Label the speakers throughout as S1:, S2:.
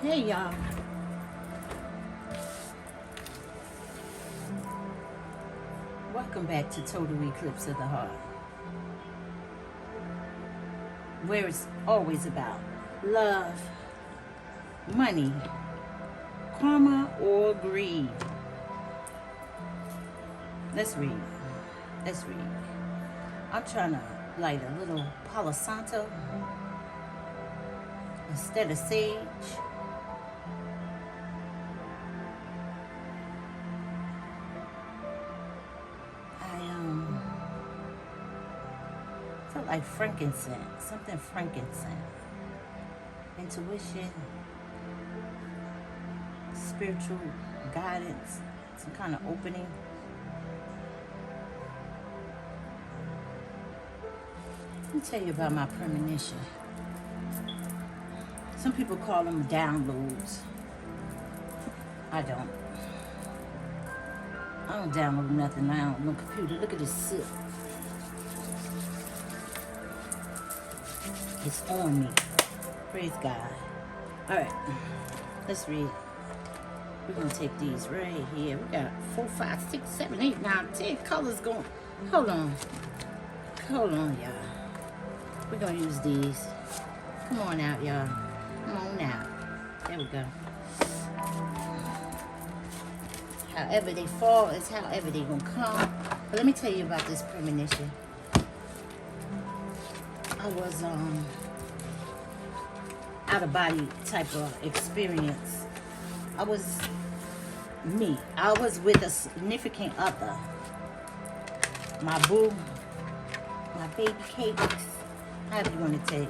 S1: Hey y'all. Welcome back to Total Eclipse of the Heart, where it's always about love, money, karma, or greed. Let's read. I'm trying to light a little Palo Santo instead of sage. Felt like frankincense, something frankincense. Intuition, spiritual guidance, some kind of opening. Let me tell you about my premonition. Some people call them downloads. I don't download nothing now on the computer. Look at this soot. It's on me. Praise God. All right, let's read. We're going to take these right here. We got 4, 5, 6, 7, 8, 9, 10 colors going. Hold on, y'all. We're going to use these. Come on out, y'all. Come on out. There we go. However they fall is however they going to come. But let me tell you about this premonition. I was out of body type of experience. I was with a significant other. My boo, my baby cakes, however you want to take.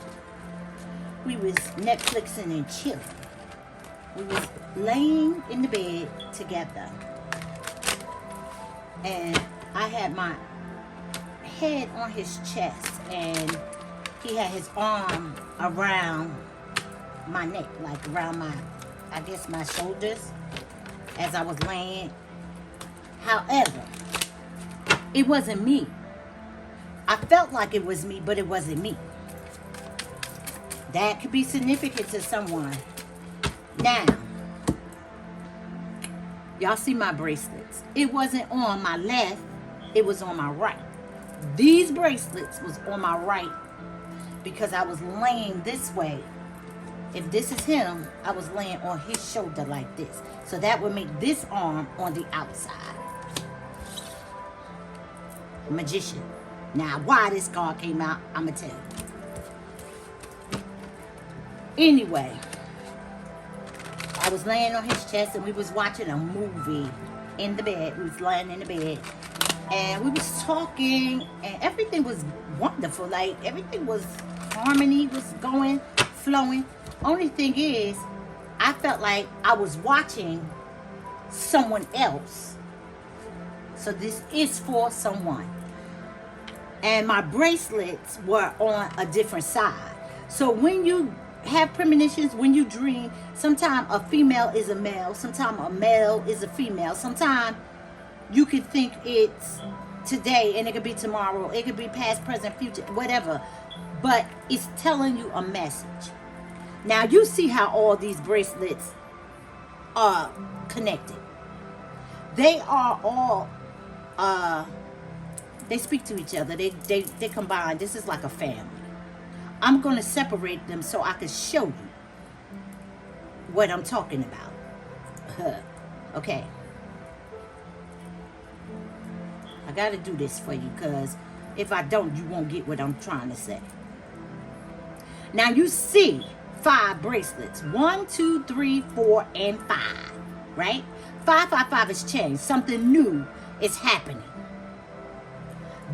S1: We was Netflixing and chilling. We was laying in the bed together. And I had my head on his chest and he had his arm around my neck, like around my shoulders as I was laying. However, it wasn't me. I felt like it was me, but it wasn't me. That could be significant to someone. Now, y'all see my bracelets. It wasn't on my left, it was on my right. These bracelets was on my right because I was laying this way. If this is him, I was laying on his shoulder like this. So that would make this arm on the outside. Magician. Now, why this card came out, I'm going to tell you. Anyway, I was laying on his chest and we was watching a movie in the bed. We was laying in the bed. And we was talking and everything was wonderful. Like, everything was harmony, was going, flowing. Only thing is, I felt like I was watching someone else. So this is for someone. And my bracelets were on a different side. So when you have premonitions, when you dream, sometimes a female is a male, sometimes a male is a female. Sometimes you could think it's today and it could be tomorrow. It could be past, present, future, whatever. But it's telling you a message. Now you see how all these bracelets are connected. They are all, they speak to each other. They combine. This is like a family. I'm going to separate them so I can show you what I'm talking about. Okay. I got to do this for you because if I don't, you won't get what I'm trying to say. Now you see 5 bracelets. 1, 2, 3, 4, and 5. Right? 5, 5, 5 is changed. Something new is happening.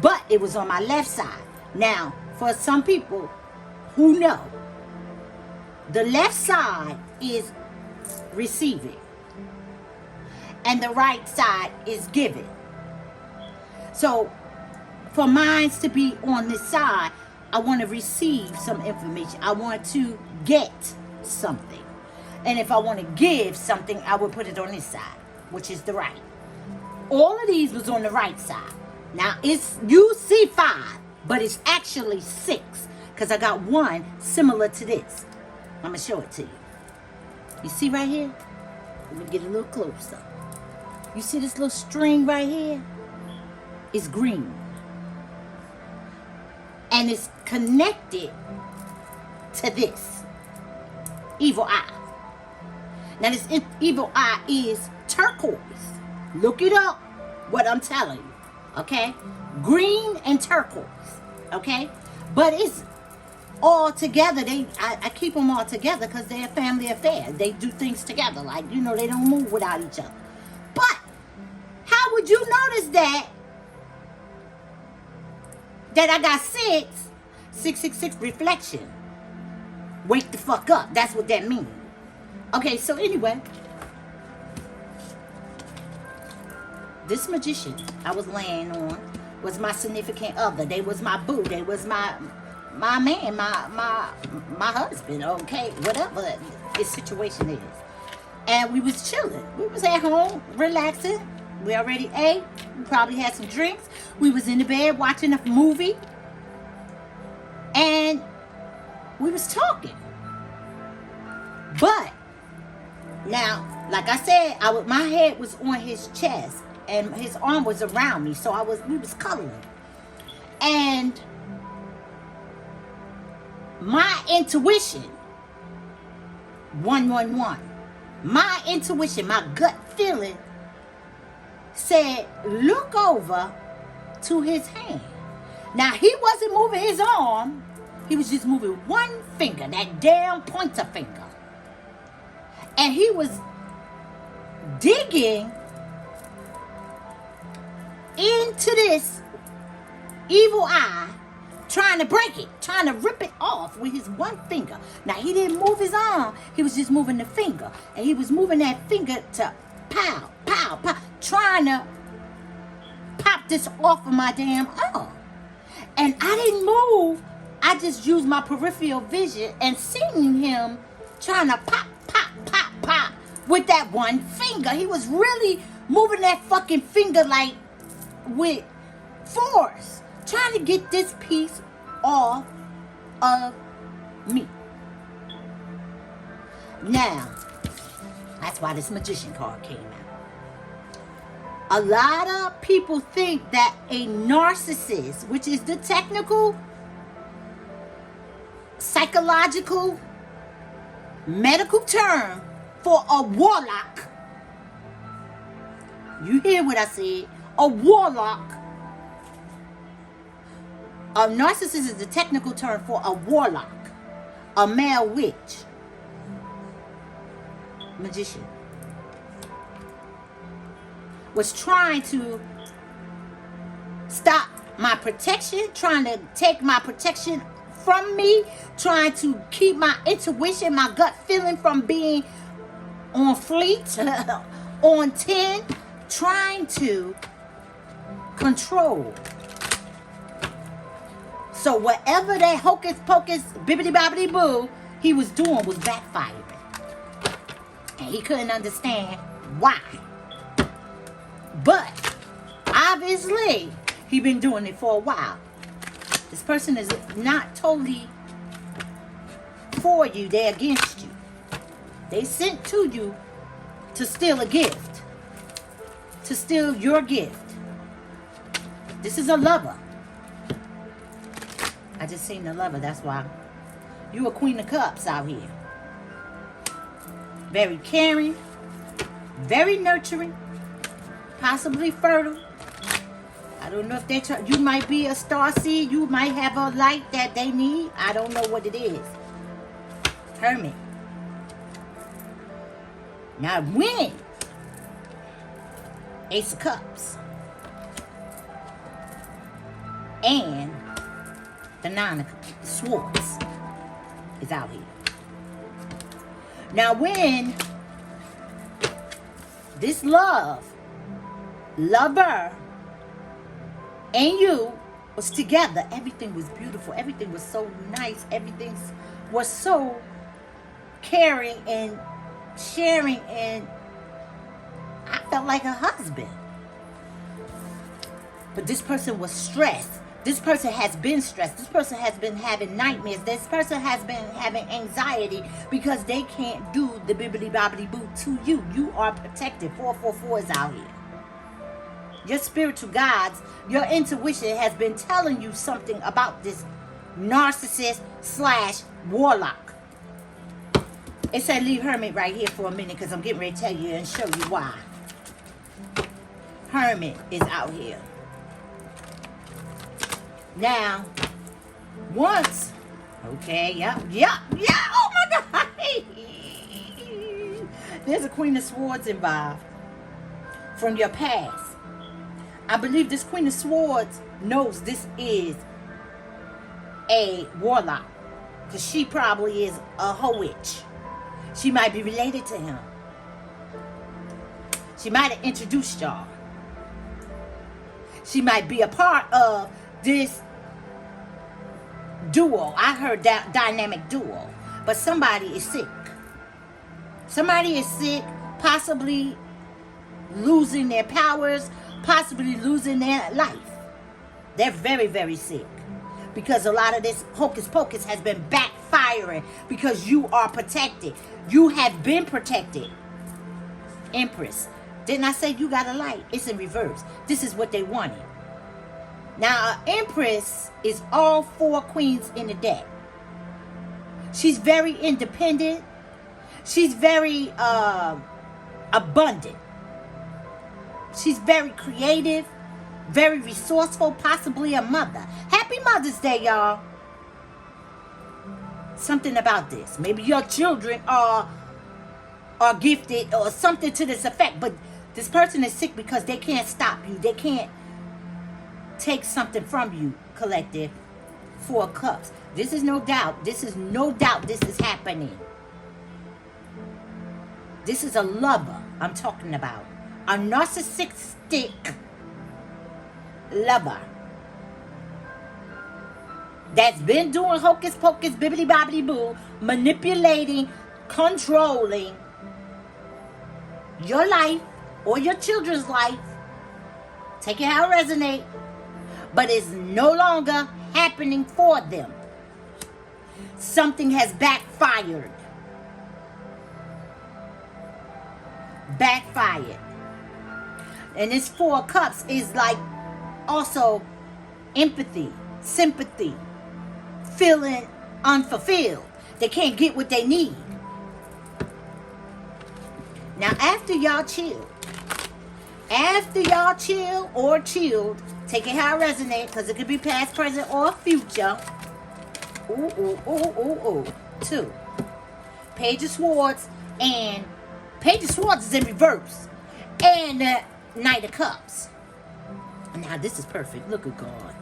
S1: But it was on my left side. Now, for some people who know, the left side is receiving. And the right side is giving. So, for mine to be on this side, I want to receive some information. I want to get something. And if I want to give something, I would put it on this side, which is the right. All of these was on the right side. Now, it's you see 5, but it's actually 6. Because I got one similar to this. I'm going to show it to you. You see right here? Let me get a little closer. You see this little string right here? It's green. And it's connected to this evil eye. Now this evil eye is turquoise. Look it up, what I'm telling you. Okay? Green and turquoise. Okay? But it's all together. I keep them all together because they're a family affair. They do things together. Like, you know, they don't move without each other. But how would you notice that I got 666 reflection? Wake the fuck up. That's what that means. Okay, so anyway, this magician I was laying on was my significant other. They was my boo. They was my man, my husband, okay, whatever this situation is. And we was chilling. We was at home, relaxing. We already ate. We probably had some drinks. We was in the bed watching a movie. And we was talking. But now, like I said, my head was on his chest and his arm was around me. So we was cuddling. And my intuition, 111, my intuition, my gut feeling said, look over to his hand. Now, he wasn't moving his arm. He was just moving one finger, that damn pointer finger. And he was digging into this evil eye, trying to break it, trying to rip it off with his one finger. Now, he didn't move his arm. He was just moving the finger. And he was moving that finger to pow, pow, pow, trying to pop this off of my damn arm. And I didn't move. I just used my peripheral vision and seen him trying to pop, pop, pop, pop with that one finger. He was really moving that fucking finger like with force, trying to get this piece off of me. Now, that's why this magician card came out. A lot of people think that a narcissist, which is the technical, psychological, medical term for a warlock. You hear what I said? A warlock. A narcissist is the technical term for a warlock, a male witch, magician. Was trying to stop my protection, trying to take my protection from me, trying to keep my intuition, my gut feeling from being on fleet, on 10, trying to control. So whatever that hocus pocus, bibbidi bobbidi boo he was doing was backfiring. And he couldn't understand why. But obviously, he's been doing it for a while. This person is not totally for you. They're against you. They sent to you to steal a gift. To steal your gift. This is a lover. I just seen the lover. That's why. You a queen of cups out here. Very caring. Very nurturing. Possibly fertile. I don't know if you might be a star seed. You might have a light that they need. I don't know what it is. Hermit. Now when Ace of Cups and the Nine of Swords is out here. Now when this lover and you was together, everything was beautiful. Everything was so nice. Everything was so caring and sharing, and I felt like a husband. But this person was stressed This person has been stressed. This person has been having nightmares. This person has been having anxiety because they can't do the bibbity bobbity boo to you. You are protected. 444 is out here. Your spiritual guides, your intuition has been telling you something about this narcissist / warlock. It said leave Hermit right here for a minute because I'm getting ready to tell you and show you why. Hermit is out here. Now, once, okay, yep, oh my God. There's a Queen of Swords involved from your past. I believe this Queen of Swords knows this is a warlock because she probably is a hoe witch. She might be related to him. She might have introduced y'all. She might be a part of this duo. I heard that dynamic duo. But somebody is sick. Somebody is sick, possibly losing their powers, possibly losing their life. They're very, very sick. Because a lot of this hocus pocus has been backfiring because you are protected. You have been protected. Empress. Didn't I say you got a light? It's in reverse. This is what they wanted. Now, Empress is all 4 queens in the deck. She's very independent. She's very abundant. She's very creative, very resourceful, possibly a mother. Happy Mother's Day, y'all. Something about this. Maybe your children are gifted or something to this effect. But this person is sick because they can't stop you. They can't take something from you, collective. 4 Cups. This is no doubt. This is no doubt this is happening. This is a lover I'm talking about. A narcissistic lover that's been doing hocus pocus, bibbity bobbity boo, manipulating, controlling your life or your children's life. Take it how it resonates. But it's no longer happening for them. Something has backfired. Backfired. And this 4 Cups is like also empathy, sympathy, feeling unfulfilled. They can't get what they need. Now, after y'all chill, or chilled, take it how it resonates, because it could be past, present, or future. Ooh. 2. Page of Swords, and Page of Swords is in reverse. And the Knight of Cups. Now, this is perfect. Look at God.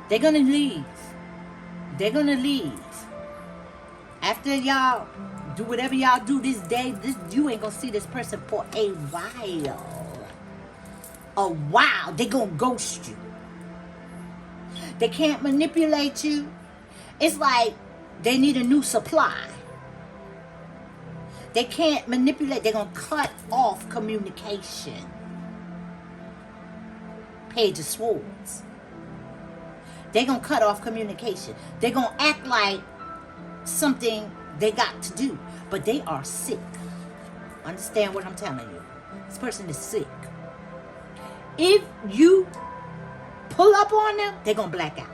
S1: They're going to leave. They're going to leave. After y'all do whatever y'all do this day, you ain't going to see this person for a while. A while. They're going to ghost you. They can't manipulate you. It's like they need a new supply. They can't manipulate. They're going to cut off communication. Page of Swords. They're going to cut off communication. They're going to act like something they got to do. But they are sick. Understand what I'm telling you? This person is sick. If you pull up on them, they're going to black out.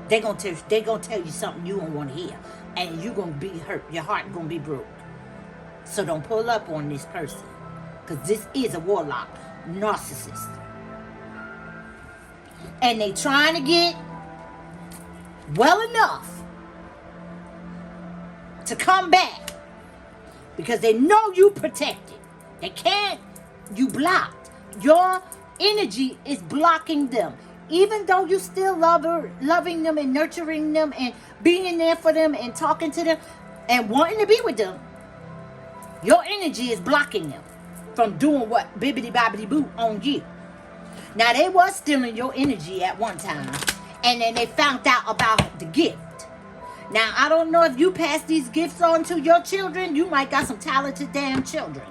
S1: They're going to tell you something you don't want to hear. And you're going to be hurt. Your heart going to be broke. So don't pull up on this person. Because this is a warlock. Narcissist. And they trying to get well enough to come back. Because they know you protected. They can't. You blocked. Your energy is blocking them. Even though you still loving them and nurturing them and being there for them and talking to them and wanting to be with them, your energy is blocking them from doing what bibbity bobbity boo on you. Now, they was stealing your energy at one time, and then they found out about the gift. Now, I don't know if you pass these gifts on to your children. You might got some talented damn children,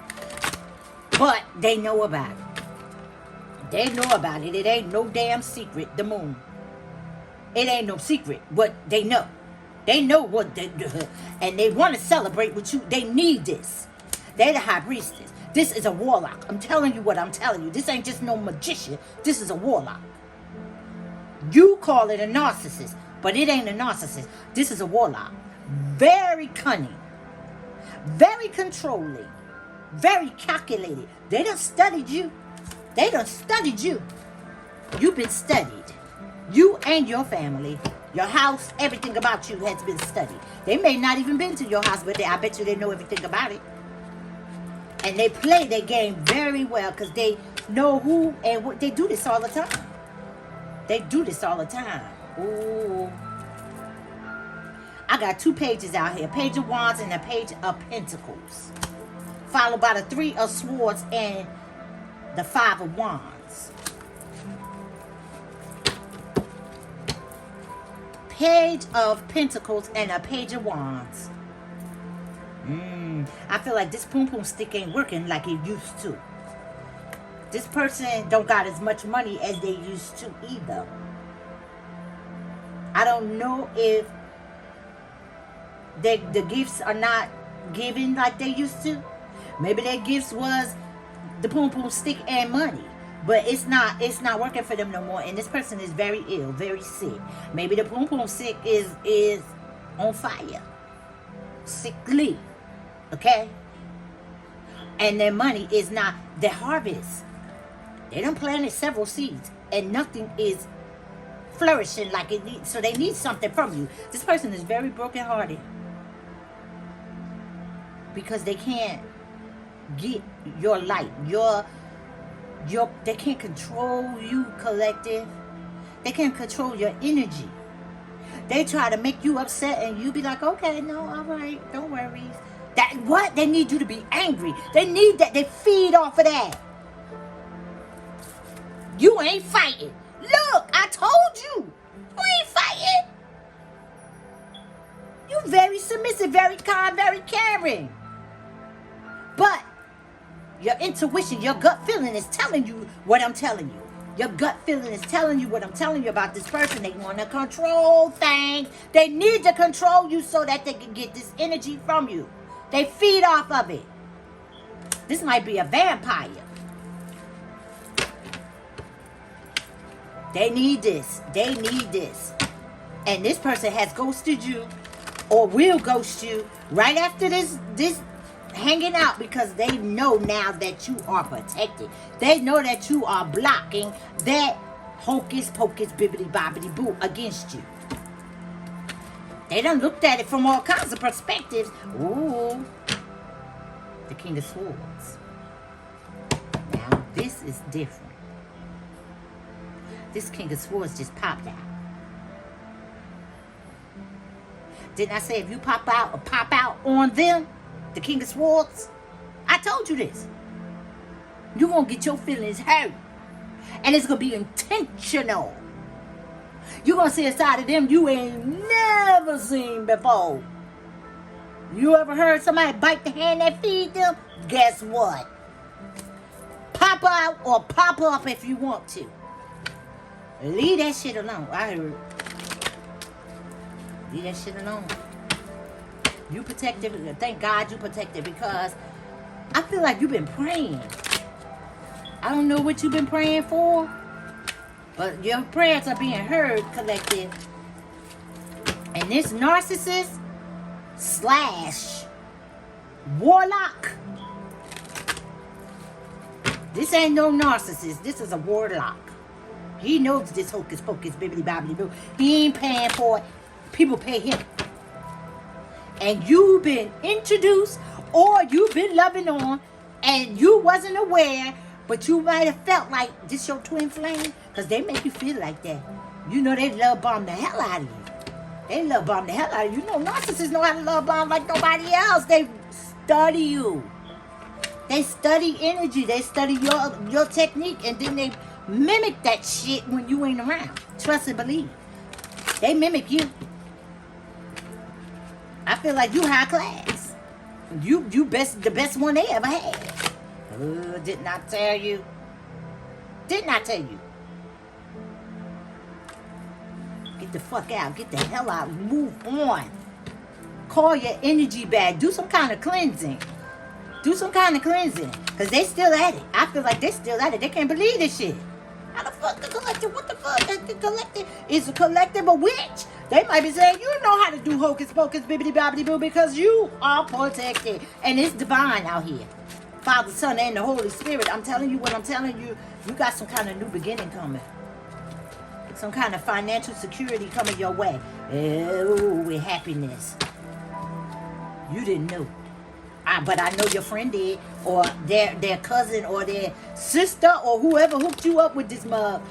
S1: but they know about it. They know about it. It ain't no damn secret. The moon. It ain't no secret what they know. They know what they do. And they want to celebrate with you. They need this. They're the high priestess. This is a warlock. I'm telling you what I'm telling you. This ain't just no magician. This is a warlock. You call it a narcissist, but it ain't a narcissist. This is a warlock. Very cunning. Very controlling. Very calculated. They done studied you. They done studied you. You've been studied. You and your family. Your house, everything about you has been studied. They may not even been to your house, but I bet you they know everything about it. And they play their game very well because they know who and what. They do this all the time. They do this all the time. Ooh. I got 2 pages out here. Page of Wands and a Page of Pentacles. Followed by the 3 of Swords and the 5 of Wands. Page of Pentacles and a Page of Wands. I feel like this poom poom stick ain't working like it used to. This person don't got as much money as they used to either. I don't know if the gifts are not given like they used to. Maybe their gifts was the poom poom stick and money. But it's not working for them no more. And this person is very ill, very sick. Maybe the poom poom stick is on fire. Sickly. Okay? And their money is not their harvest. They done planted several seeds and nothing is flourishing like it needs. So they need something from you. This person is very brokenhearted because they can't get your light, they can't control you, collective. They can't control your energy. They try to make you upset and you be like, okay, no, all right, don't worry. That what? They need you to be angry. They need that. They feed off of that. You ain't fighting. Look, I told you. You ain't fighting. You very submissive, very kind, very caring. But your intuition, your gut feeling is telling you what I'm telling you. Your gut feeling is telling you what I'm telling you about this person. They want to control things. They need to control you so that they can get this energy from you. They feed off of it. This might be a vampire. They need this. They need this. And this person has ghosted you or will ghost you right after this hanging out because they know now that you are protected. They know that you are blocking that hocus pocus bibbity bobbity boo against you. They done looked at it from all kinds of perspectives. Ooh, the King of Swords. Now this is different. This King of Swords just popped out. Didn't I say if you pop out on them, the King of Swords? I told you this. You're going to get your feelings hurt. And it's going to be intentional. You're going to see a side of them you ain't never seen before. You ever heard somebody bite the hand that feed them? Guess what? Pop out or pop up if you want to. Leave that shit alone. I heard. Leave that shit alone. You protected. Thank God you protected because I feel like you've been praying. I don't know what you've been praying for, but your prayers are being heard, collective. And this narcissist / warlock. This ain't no narcissist. This is a warlock. He knows this hocus pocus, bibbly bobbly boo. He ain't paying for it. People pay him. And you've been introduced or you've been loving on and you wasn't aware, but you might have felt like this your twin flame because they make you feel like that. You know they love bomb the hell out of you. They love bomb the hell out of you. You know narcissists know how to love bomb like nobody else. They study you. They study energy. They study your technique and then they mimic that shit when you ain't around. Trust and believe. They mimic you. I feel like you high class. You the best one they ever had. Didn't I tell you? Didn't I tell you? Get the fuck out. Get the hell out. Move on. Call your energy back. Do some kind of cleansing. Do some kind of cleansing. Because they still at it. I feel like they still at it. They can't believe this shit. How the fuck the collective? What the fuck? The collective is a collective a witch? They might be saying, you know how to do hocus pocus, bibbidi bobbidi boo, because you are protected. And it's divine out here. Father, Son, and the Holy Spirit. I'm telling you what I'm telling you. You got some kind of new beginning coming. Some kind of financial security coming your way. Oh, with happiness. You didn't know. But I know your friend did, or their cousin, or their sister, or whoever hooked you up with this mug.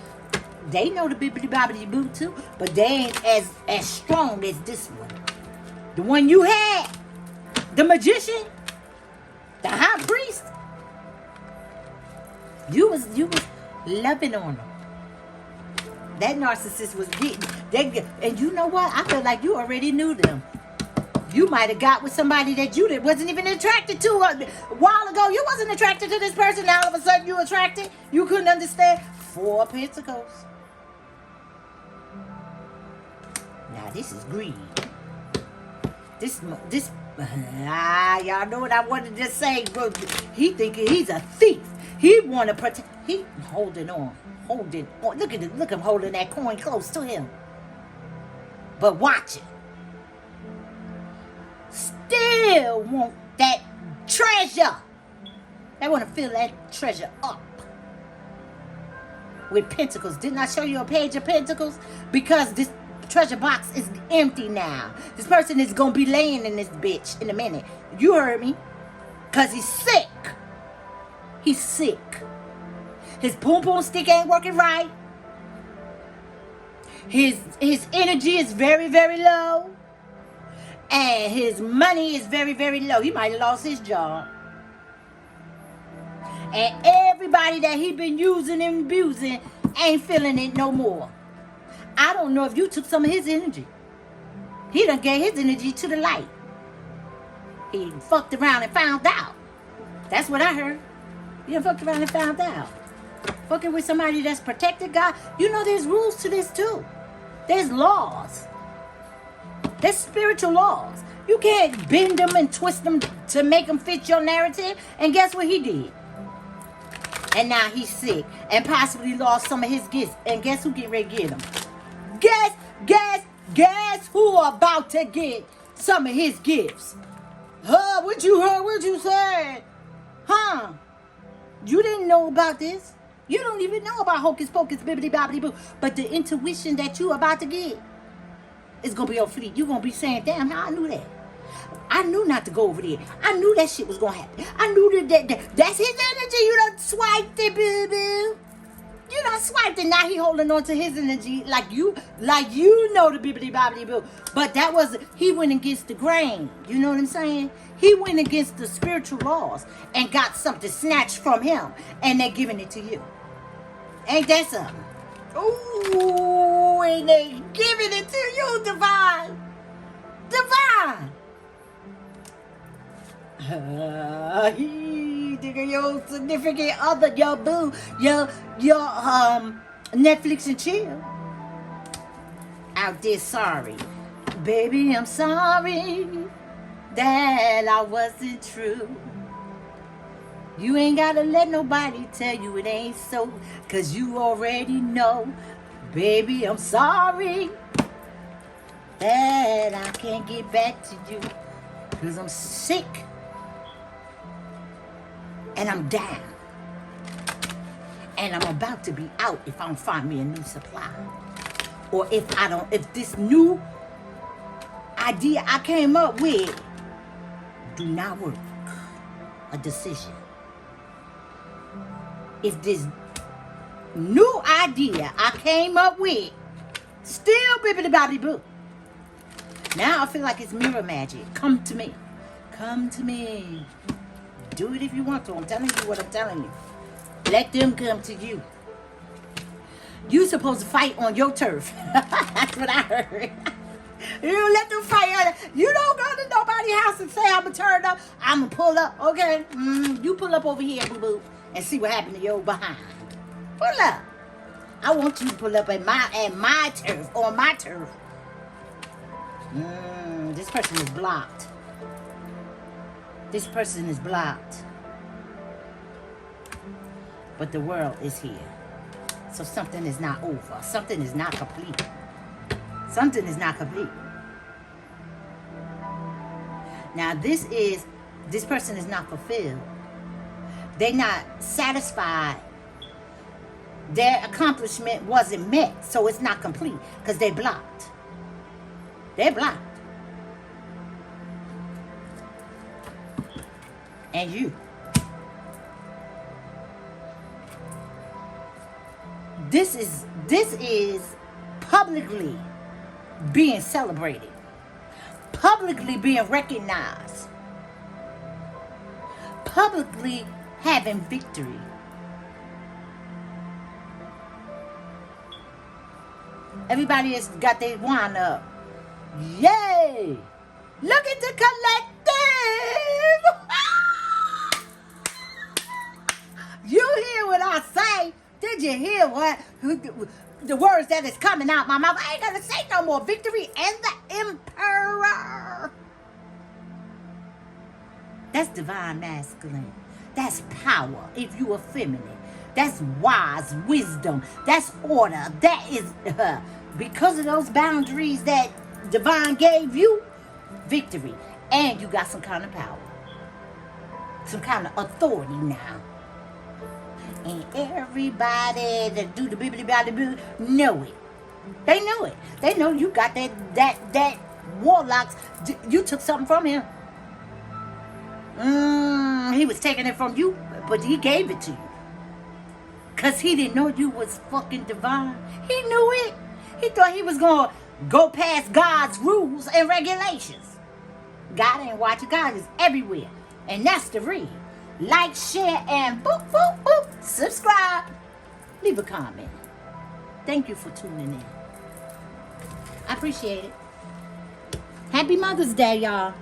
S1: They know the bibbidi bobbidi boo too, but they ain't as strong as this one. The one you had, the magician, the high priest. You was loving on them. That narcissist was getting. And you know what? I feel like you already knew them. You might have got with somebody that you wasn't even attracted to a while ago. You wasn't attracted to this person. Now all of a sudden you attracted. You couldn't understand. 4 of Pentacles. Now this is greed. Y'all know what I wanted to say. But he thinking he's a thief. He want to protect. He holding on. Look at him. Look him holding that coin close to him. But watch it. Still want that treasure. They want to fill that treasure up with pentacles. Didn't I show you a page of pentacles? Because this treasure box is empty now. This person is going to be laying in this bitch in a minute. You heard me. Because he's sick. He's sick. His poom stick ain't working right. His energy is very, very low. And his money is very, very low. He might have lost his job. And everybody that he been using and abusing ain't feeling it no more. I don't know if you took some of his energy. He done gave his energy to the light. He fucked around and found out. That's what I heard. He done fucked around and found out. Fucking with somebody that's protected, God. You know there's rules to this too. There's laws. There's spiritual laws. You can't bend them and twist them to make them fit your narrative. And guess what he did? And now he's sick and possibly lost some of his gifts. And guess who get ready to get him? Guess who about to get some of his gifts? Huh? What you heard? What you said? Huh? You didn't know about this. You don't even know about hocus pocus, bibbidi bobbidi boo. But the intuition that you about to get, it's going to be on fleek. You're going to be saying, damn, how I knew that. I knew not to go over there. I knew that shit was going to happen. I knew that's his energy. You done swiped it, boo-boo. You done swiped it. Now he holding on to his energy like you know the bibbidi-bobbidi boo. But that was, he went against the grain. You know what I'm saying? He went against the spiritual laws and got something snatched from him. And they're giving it to you. Ain't that something? Ooh, and they giving it to you, divine. Divine. Your significant other, your boo, your Netflix and chill. Out there, sorry. Baby, I'm sorry that I wasn't true. You ain't gotta let nobody tell you it ain't so, 'cause you already know. Baby, I'm sorry that I can't get back to you, 'cause I'm sick and I'm down. And I'm about to be out if I don't find me a new supply. Or if this new idea I came up with do not work. A decision. If this new idea I came up with still bibbidi bobbidi boo. Now I feel like it's mirror magic. Come to me. Come to me. Do it if you want to. I'm telling you what I'm telling you. Let them come to you. You supposed to fight on your turf. That's what I heard. You don't let them fight. You don't go to nobody's house and say, I'm going to turn up. I'm going to pull up. Okay? You pull up over here, boo-boo, and see what happened to your behind. Pull up. I want you to pull up at my turf, on my turf. This person is blocked. This person is blocked. But the world is here. So something is not over. Something is not complete. Something is not complete. Now this person is not fulfilled. They're not satisfied. Their accomplishment wasn't met, so it's not complete because they're blocked. They're blocked. And you. This is publicly being celebrated. Publicly being recognized. Publicly having victory. Everybody has got their wand up. Yay! Look at the collective! You hear what I say? Did you hear what the words that is coming out my mouth? I ain't gonna say no more. Victory and the Emperor. That's divine masculine. That's power if you are feminine. That's wise wisdom. That's order. That is because of those boundaries that divine gave you, victory. And you got some kind of power. Some kind of authority now. And everybody that do the bibbidi-bobbidi-boo know it. They know it. They know you got that Warlocks. You took something from him. He was taking it from you, but he gave it to you. Because he didn't know you was fucking divine. He knew it. He thought he was going to go past God's rules and regulations. God ain't watching. God is everywhere. And that's the read. Like, share, and boop, boop, boop. Subscribe. Leave a comment. Thank you for tuning in. I appreciate it. Happy Mother's Day, y'all.